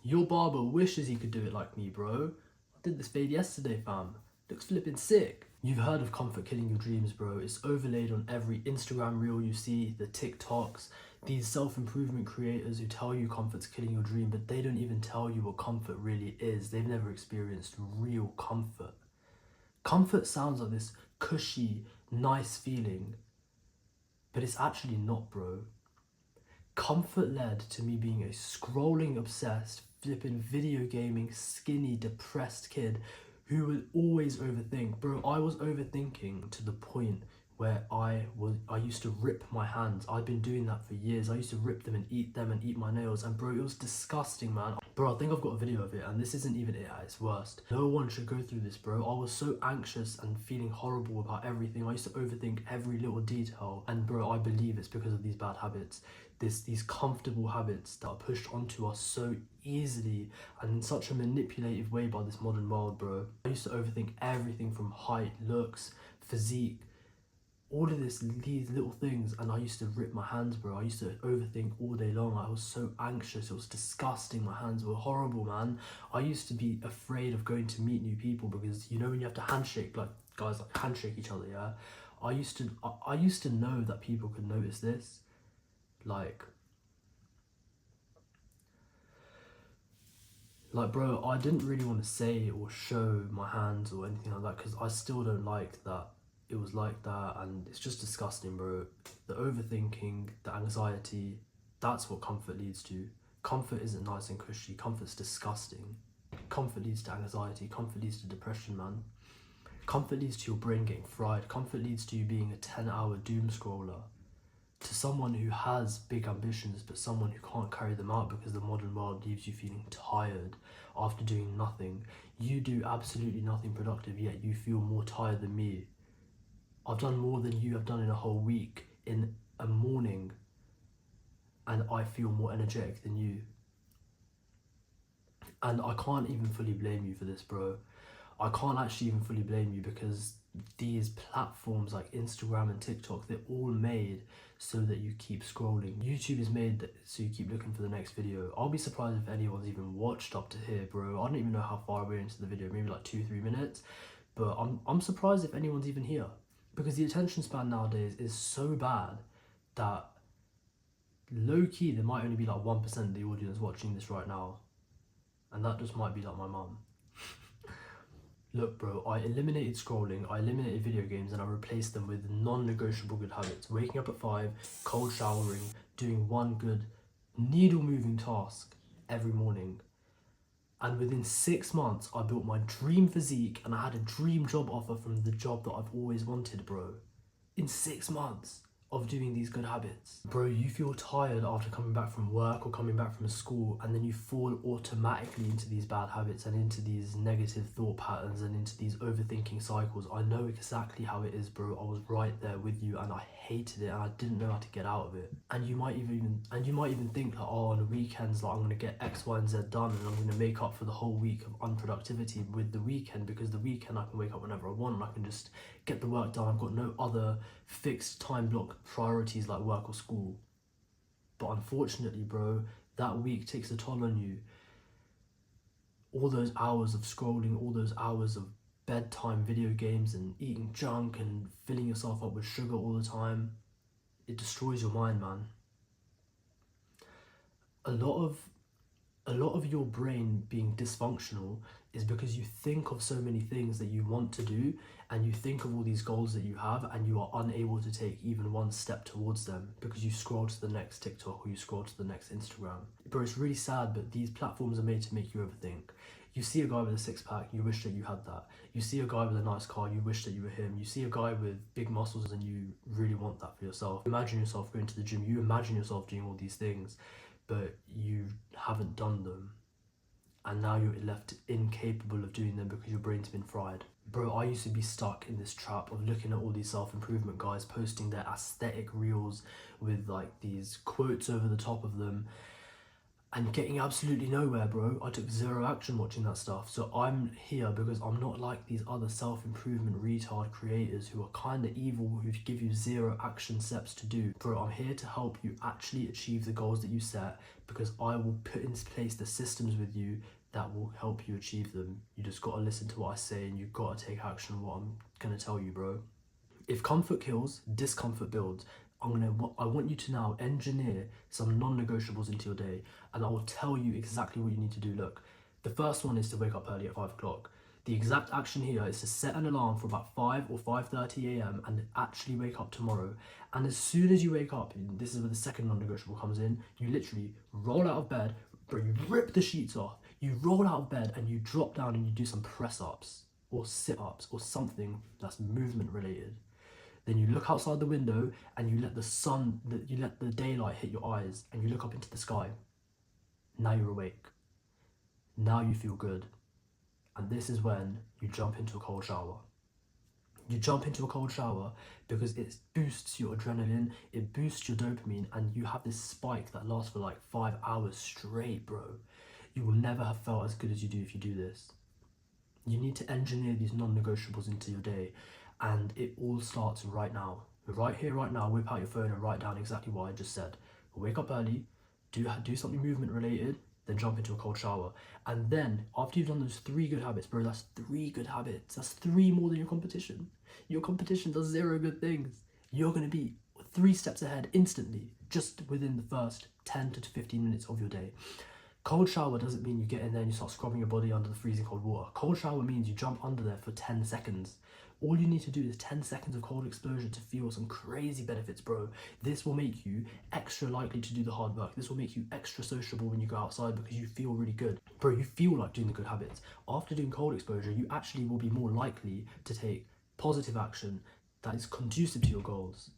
Your barber wishes he could do it like me, bro. I did this fade yesterday, fam. Looks flipping sick. You've heard of comfort killing your dreams, bro. It's overlaid on every Instagram reel you see, the TikToks, these self-improvement creators who tell you comfort's killing your dream, but they don't even tell you what comfort really is. They've never experienced real comfort. Comfort sounds like this cushy, nice feeling, but it's actually not, bro. Comfort led to me being a scrolling obsessed, flipping video gaming, skinny, depressed kid who would always overthink. Bro, I was overthinking to the point where I used to rip my hands. I've been doing that for years. I used to rip them and eat my nails, and bro, it was disgusting, man. Bro, I think I've got a video of it, and this isn't even it at its worst. No one should go through this, bro. I was so anxious and feeling horrible about everything. I used to overthink every little detail, and bro, I believe it's because of these bad habits. These comfortable habits that are pushed onto us so easily and in such a manipulative way by this modern world, bro. I used to overthink everything from height, looks, physique, all of these little things, and I used to rip my hands, bro. I used to overthink all day long. I was so anxious. It was disgusting. My hands were horrible, man. I used to be afraid of going to meet new people because, you know, when you have to handshake, like guys like handshake each other, yeah? I used to know that people could notice this. Like bro, I didn't really want to say or show my hands or anything like that because I still don't like that it was like that, and it's just disgusting, bro. The overthinking, the anxiety, that's what comfort leads to. Comfort isn't nice and cushy. Comfort's disgusting. Comfort leads to anxiety. Comfort leads to depression, man. Comfort leads to your brain getting fried. Comfort leads to you being a 10-hour doom scroller. To someone who has big ambitions, but someone who can't carry them out because the modern world leaves you feeling tired after doing nothing. You do absolutely nothing productive, yet you feel more tired than me. I've done more than you have done in a whole week in a morning, and I feel more energetic than you. And I can't even fully blame you for this, bro. I can't actually even fully blame you because these platforms like Instagram and TikTok, they're all made so that you keep scrolling. YouTube is made so you keep looking for the next video. I'll be surprised if anyone's even watched up to here, bro. I don't even know how far we're into the video, maybe like 2-3 minutes, but I'm surprised if anyone's even here because the attention span nowadays is so bad that low-key there might only be like 1% of the audience watching this right now, and that just might be like my mum. Look, bro, I eliminated scrolling, I eliminated video games, and I replaced them with non-negotiable good habits. Waking up at 5, cold showering, doing one good needle-moving task every morning. And within 6 months, I built my dream physique and I had a dream job offer from the job that I've always wanted, bro. In 6 months of doing these good habits. Bro, you feel tired after coming back from work or coming back from school, and then you fall automatically into these bad habits and into these negative thought patterns and into these overthinking cycles. I know exactly how it is, bro. I was right there with you and I hated it and I didn't know how to get out of it. And you might even think that, oh, on the weekends, like I'm gonna get X, Y, and Z done and I'm gonna make up for the whole week of unproductivity with the weekend, because the weekend I can wake up whenever I want and I can just get the work done. I've got no other fixed time block priorities like work or school. But unfortunately, bro, that week takes a toll on you. All those hours of scrolling, all those hours of bedtime video games and eating junk and filling yourself up with sugar all the time, it destroys your mind, man. A lot of your brain being dysfunctional is because you think of so many things that you want to do, and you think of all these goals that you have, and you are unable to take even one step towards them because you scroll to the next TikTok or you scroll to the next Instagram. Bro, it's really sad, but these platforms are made to make you overthink. You see a guy with a six-pack, you wish that you had that. You see a guy with a nice car, you wish that you were him. You see a guy with big muscles and you really want that for yourself. Imagine yourself going to the gym, you imagine yourself doing all these things, but you haven't done them, and now you're left incapable of doing them because your brain's been fried. Bro, I used to be stuck in this trap of looking at all these self-improvement guys posting their aesthetic reels with like these quotes over the top of them, and getting absolutely nowhere, bro. I took zero action watching that stuff. So I'm here because I'm not like these other self-improvement retard creators who are kind of evil, who give you zero action steps to do. Bro, I'm here to help you actually achieve the goals that you set, because I will put in place the systems with you that will help you achieve them. You just got to listen to what I say, and you've got to take action on what I'm going to tell you, bro. If comfort kills, discomfort builds. I want you to now engineer some non-negotiables into your day, and I will tell you exactly what you need to do. Look, the first one is to wake up early at 5 o'clock. The exact action here is to set an alarm for about 5 or 5:30 a.m. and actually wake up tomorrow. And as soon as you wake up, and this is where the second non-negotiable comes in, you literally roll out of bed, bro, you rip the sheets off, you roll out of bed and you drop down and you do some press-ups or sit-ups or something that's movement related. Then you look outside the window and you let you let the daylight hit your eyes, and you look up into the sky. Now you're awake. Now you feel good. And this is when you jump into a cold shower. You jump into a cold shower because it boosts your adrenaline, it boosts your dopamine, and you have this spike that lasts for like 5 hours straight, bro. You will never have felt as good as you do if you do this. You need to engineer these non-negotiables into your day. And it all starts right now. Right here, right now, whip out your phone and write down exactly what I just said. Wake up early, do something movement related, then jump into a cold shower. And then, after you've done those 3 good habits, bro, that's 3 good habits. That's 3 more than your competition. Your competition does 0 good things. You're going to be 3 steps ahead instantly, just within the first 10 to 15 minutes of your day. Cold shower doesn't mean you get in there and you start scrubbing your body under the freezing cold water. Cold shower means you jump under there for 10 seconds. All you need to do is 10 seconds of cold exposure to feel some crazy benefits, bro. This will make you extra likely to do the hard work. This will make you extra sociable when you go outside because you feel really good. Bro, you feel like doing the good habits. After doing cold exposure, you actually will be more likely to take positive action that is conducive to your goals.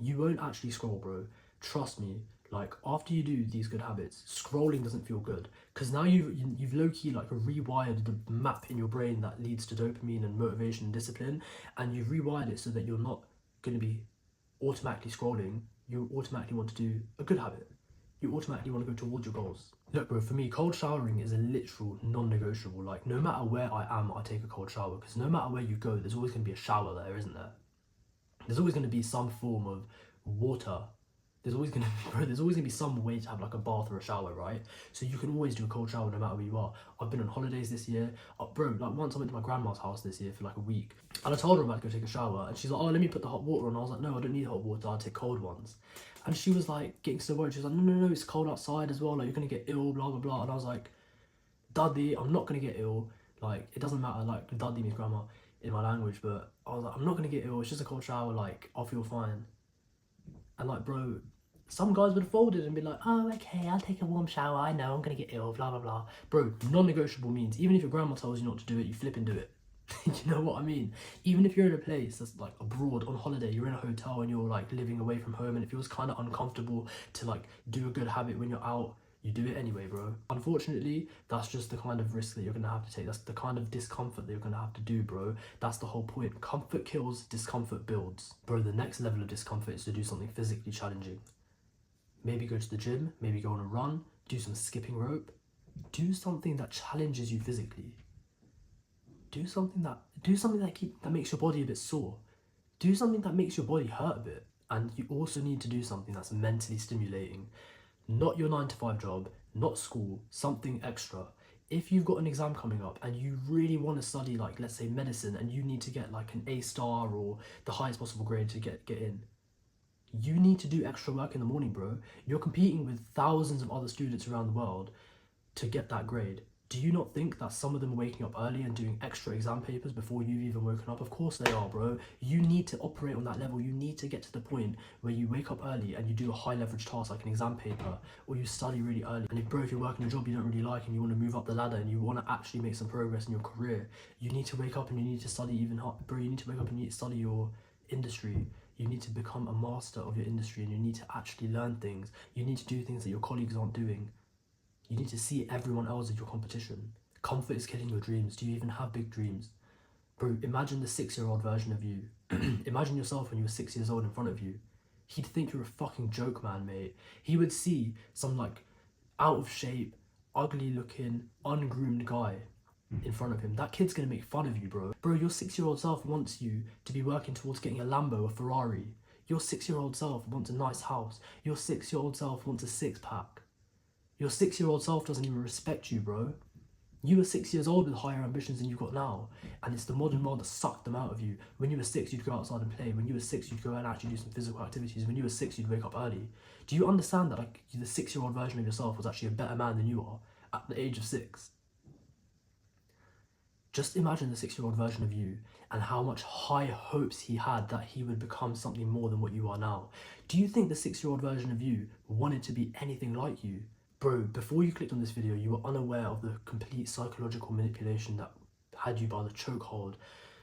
You won't actually scroll, bro. Trust me. Like, after you do these good habits, scrolling doesn't feel good, because now you've low-key like rewired the map in your brain that leads to dopamine and motivation and discipline, and you've rewired it so that you're not going to be automatically scrolling. You automatically want to do a good habit. You automatically want to go towards your goals. Look, bro, for me, cold showering is a literal non-negotiable. Like, no matter where I am, I take a cold shower, because no matter where you go, there's always going to be a shower there, isn't there? There's always going to be some form of water. There's always going to be some way to have like a bath or a shower, right? So you can always do a cold shower no matter where you are. I've been on holidays this year. Bro, like once I went to my grandma's house this year for like a week, and I told her I'm about to go take a shower, and she's like, oh, let me put the hot water on. I was like, no, I don't need hot water, I'll take cold ones. And she was like getting so worried. She was like, no, it's cold outside as well, like you're going to get ill, blah, blah, blah. And I was like, Dudley, I'm not going to get ill. Like, it doesn't matter, like Dudley means grandma in my language, but I was like, I'm not going to get ill, it's just a cold shower, like I'll feel fine. And like, bro, some guys would have folded and been like, oh, okay, I'll take a warm shower, I know, I'm going to get ill, blah, blah, blah. Bro, non-negotiable means, even if your grandma tells you not to do it, you flip and do it. You know what I mean? Even if you're in a place that's like abroad on holiday, you're in a hotel and you're like living away from home and it feels kind of uncomfortable to like do a good habit when you're out, you do it anyway, bro. Unfortunately, that's just the kind of risk that you're going to have to take. That's the kind of discomfort that you're going to have to do, bro. That's the whole point. Comfort kills, discomfort builds. Bro, the next level of discomfort is to do something physically challenging. Maybe go to the gym, maybe go on a run, do some skipping rope. Do something that challenges you physically. Do something that makes your body a bit sore. Do something that makes your body hurt a bit. And you also need to do something that's mentally stimulating. Not your 9-to-5 job, not school, something extra. If you've got an exam coming up and you really want to study, like, let's say medicine, and you need to get like an A star or the highest possible grade to get in, you need to do extra work in the morning, bro. You're competing with thousands of other students around the world to get that grade. Do you not think that some of them are waking up early and doing extra exam papers before you've even woken up? Of course they are, bro. You need to operate on that level. You need to get to the point where you wake up early and you do a high leverage task like an exam paper, or you study really early. And if you're working a job you don't really like and you want to move up the ladder and you want to actually make some progress in your career, you need to wake up and you need to study even harder. Bro, you need to wake up and you need to study your industry. You need to become a master of your industry and you need to actually learn things. You need to do things that your colleagues aren't doing. You need to see everyone else as your competition. Comfort is killing your dreams. Do you even have big dreams? Bro, imagine the 6-year-old version of you. Imagine yourself when you were 6 years old in front of you. He'd think you're a fucking joke, man, mate. He would see some like out of shape, ugly looking, ungroomed guy in front of him, that kid's gonna make fun of you, bro. Bro, your 6-year-old self wants you to be working towards getting a Lambo, a Ferrari. Your 6-year-old self wants a nice house. Your 6-year-old self wants a six-pack. Your 6-year-old self doesn't even respect you, bro. You were 6 years old with higher ambitions than you've got now, and it's the modern world that sucked them out of you. When you were 6, you'd go outside and play. When you were 6, you'd go and actually do some physical activities. When you were 6, you'd wake up early. Do you understand that like the 6-year-old version of yourself was actually a better man than you are at the age of 6? Just imagine the 6-year-old version of you and how much higher hopes he had that he would become something more than what you are now. Do you think the 6-year-old version of you wanted to be anything like you? Bro, before you clicked on this video, you were unaware of the complete psychological manipulation that had you by the chokehold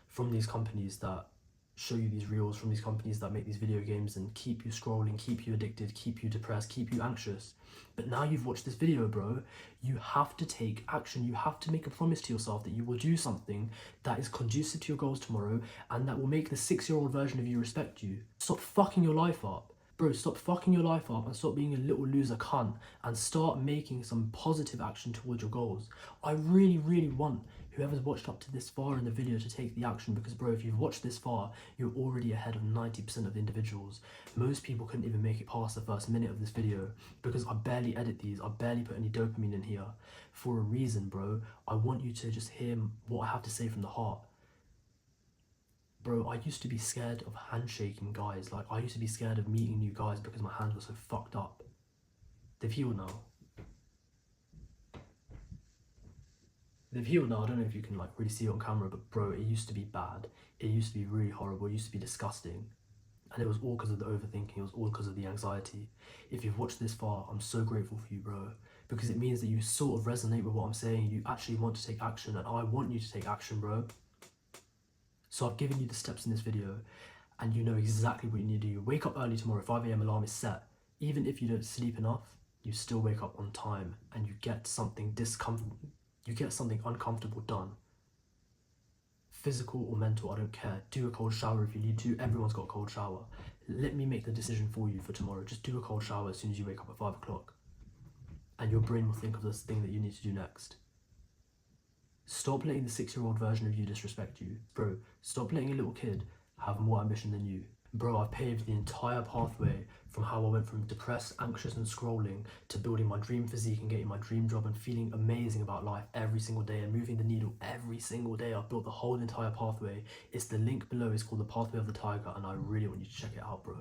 from these companies that show you these reels, from these companies that make these video games and keep you scrolling, keep you addicted, keep you depressed, keep you anxious. But now you've watched this video, bro, you have to take action. You have to make a promise to yourself that you will do something that is conducive to your goals tomorrow and that will make the 6-year-old version of you respect you. Stop fucking your life up. Bro, stop fucking your life up and stop being a little loser cunt and start making some positive action towards your goals. I really, really want whoever's watched up to this far in the video to take the action because, bro, if you've watched this far, you're already ahead of 90% of the individuals. Most people couldn't even make it past the first minute of this video because I barely edit these. I barely put any dopamine in here for a reason, bro. I want you to just hear what I have to say from the heart. Bro, I used to be scared of handshaking guys. Like, I used to be scared of meeting new guys because my hands were so fucked up. They've healed now. They've healed now. I don't know if you can, like, really see it on camera, but bro, it used to be bad. It used to be really horrible. It used to be disgusting. And it was all because of the overthinking. It was all because of the anxiety. If you've watched this far, I'm so grateful for you, bro. Because it means that you sort of resonate with what I'm saying. You actually want to take action, and I want you to take action, bro. So I've given you the steps in this video and you know exactly what you need to do. You wake up early tomorrow, 5 AM alarm is set. Even if you don't sleep enough, you still wake up on time and you get something uncomfortable done. Physical or mental, I don't care. Do a cold shower if you need to. Everyone's got a cold shower. Let me make the decision for you for tomorrow. Just do a cold shower as soon as you wake up at 5 o'clock. And your brain will think of this thing that you need to do next. Stop letting the 6-year-old version of you disrespect you. Bro, stop letting a little kid have more ambition than you. Bro, I've paved the entire pathway from how I went from depressed, anxious and scrolling to building my dream physique and getting my dream job and feeling amazing about life every single day and moving the needle every single day. I've built the whole entire pathway. It's the link below. It's called The Pathway of the Tiger and I really want you to check it out, bro.